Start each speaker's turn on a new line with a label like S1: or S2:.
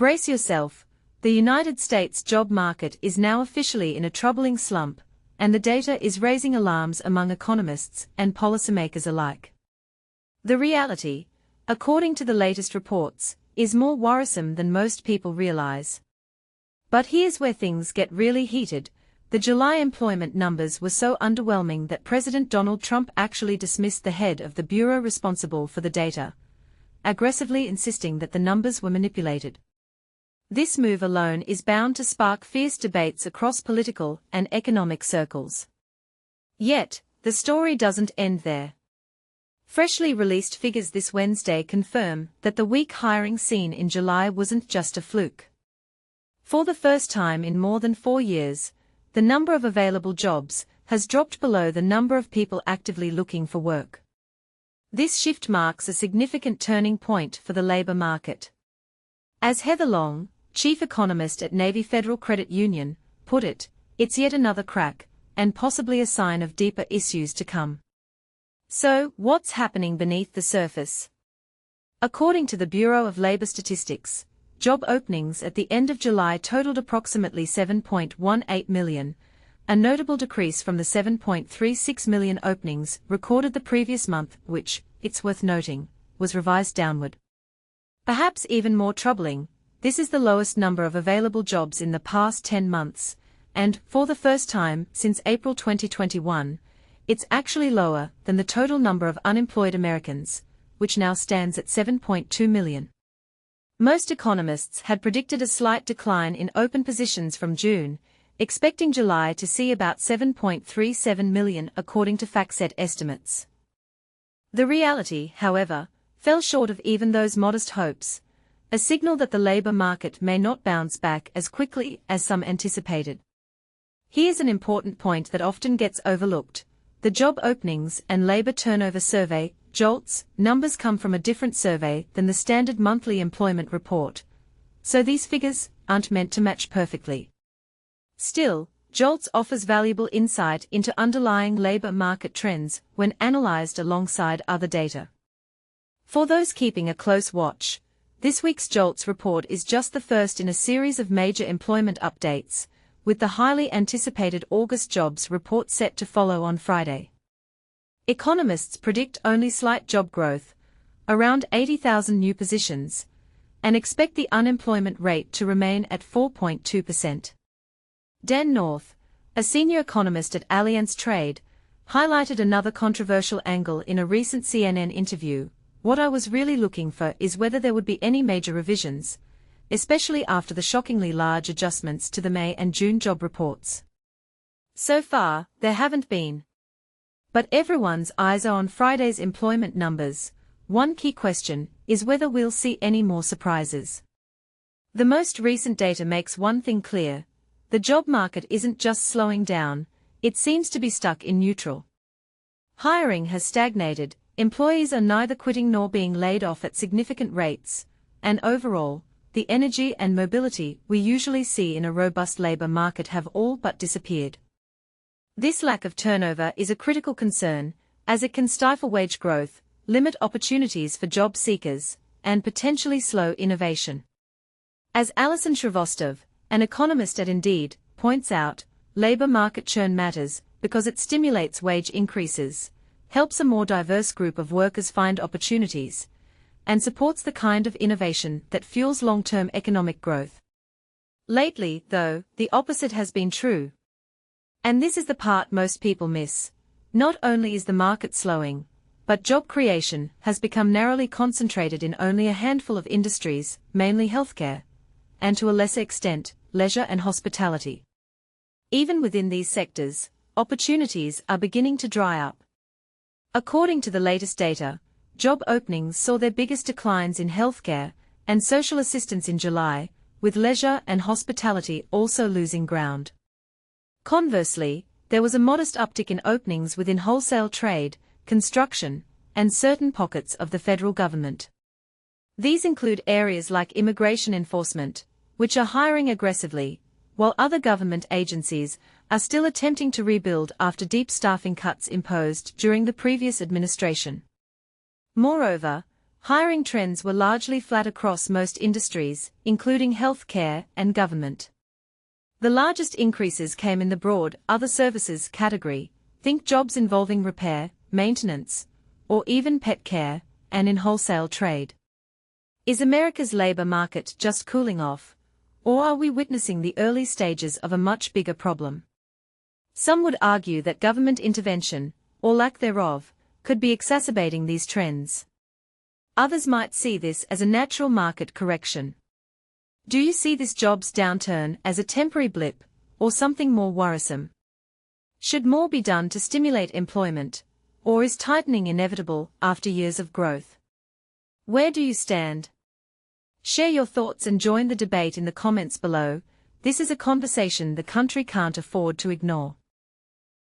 S1: Brace yourself, the United States job market is now officially in a troubling slump, and the data is raising alarms among economists and policymakers alike. The reality, according to the latest reports, is more worrisome than most people realize. But here's where things get really heated. The July employment numbers were so underwhelming that President Donald Trump actually dismissed the head of the bureau responsible for the data, aggressively insisting that the numbers were manipulated. This move alone is bound to spark fierce debates across political and economic circles. Yet, the story doesn't end there. Freshly released figures this Wednesday confirm that the weak hiring seen in July wasn't just a fluke. For the first time in more than 4 years, the number of available jobs has dropped below the number of people actively looking for work. This shift marks a significant turning point for the labor market. As Heather Long, chief economist at Navy Federal Credit Union, put it, it's yet another crack, and possibly a sign of deeper issues to come. So, what's happening beneath the surface? According to the Bureau of Labor Statistics, job openings at the end of July totaled approximately 7.18 million, a notable decrease from the 7.36 million openings recorded the previous month, which, it's worth noting, was revised downward. Perhaps even more troubling, this is the lowest number of available jobs in the past 10 months, and, for the first time since April 2021, it's actually lower than the total number of unemployed Americans, which now stands at 7.2 million. Most economists had predicted a slight decline in open positions from June, expecting July to see about 7.37 million according to FactSet estimates. The reality, however, fell short of even those modest hopes, a signal that the labor market may not bounce back as quickly as some anticipated. Here's an important point that often gets overlooked. The Job Openings and Labor Turnover Survey, JOLTS, numbers come from a different survey than the standard monthly employment report, so these figures aren't meant to match perfectly. Still, JOLTS offers valuable insight into underlying labor market trends when analyzed alongside other data. For those keeping a close watch, this week's JOLTS report is just the first in a series of major employment updates, with the highly anticipated August jobs report set to follow on Friday. Economists predict only slight job growth, around 80,000 new positions, and expect the unemployment rate to remain at 4.2%. Dan North, a senior economist at Allianz Trade, highlighted another controversial angle in a recent CNN interview. What I was really looking for is whether there would be any major revisions, especially after the shockingly large adjustments to the May and June job reports. So far, there haven't been. But everyone's eyes are on Friday's employment numbers. One key question is whether we'll see any more surprises. The most recent data makes one thing clear: the job market isn't just slowing down, it seems to be stuck in neutral. Hiring has stagnated, employees are neither quitting nor being laid off at significant rates, and overall, the energy and mobility we usually see in a robust labor market have all but disappeared. This lack of turnover is a critical concern, as it can stifle wage growth, limit opportunities for job seekers, and potentially slow innovation. As Alison Shrivastava, an economist at Indeed, points out, labor market churn matters because it stimulates wage increases, helps a more diverse group of workers find opportunities, and supports the kind of innovation that fuels long-term economic growth. Lately, though, the opposite has been true. And this is the part most people miss. Not only is the market slowing, but job creation has become narrowly concentrated in only a handful of industries, mainly healthcare, and to a lesser extent, leisure and hospitality. Even within these sectors, opportunities are beginning to dry up. According to the latest data, job openings saw their biggest declines in healthcare and social assistance in July, with leisure and hospitality also losing ground. Conversely, there was a modest uptick in openings within wholesale trade, construction, and certain pockets of the federal government. These include areas like immigration enforcement, which are hiring aggressively, while other government agencies are still attempting to rebuild after deep staffing cuts imposed during the previous administration. Moreover, Hiring trends were largely flat across most industries, including healthcare and government. The largest increases came in the broad other services category, think jobs involving repair, maintenance, or even pet care, and in wholesale trade. Is America's labor market just cooling off, or are we witnessing the early stages of a much bigger problem? Some would argue that government intervention, or lack thereof, could be exacerbating these trends. Others might see this as a natural market correction. Do you see this jobs downturn as a temporary blip, or something more worrisome? Should more be done to stimulate employment, or is tightening inevitable after years of growth? Where do you stand? Share your thoughts and join the debate in the comments below. This is a conversation the country can't afford to ignore.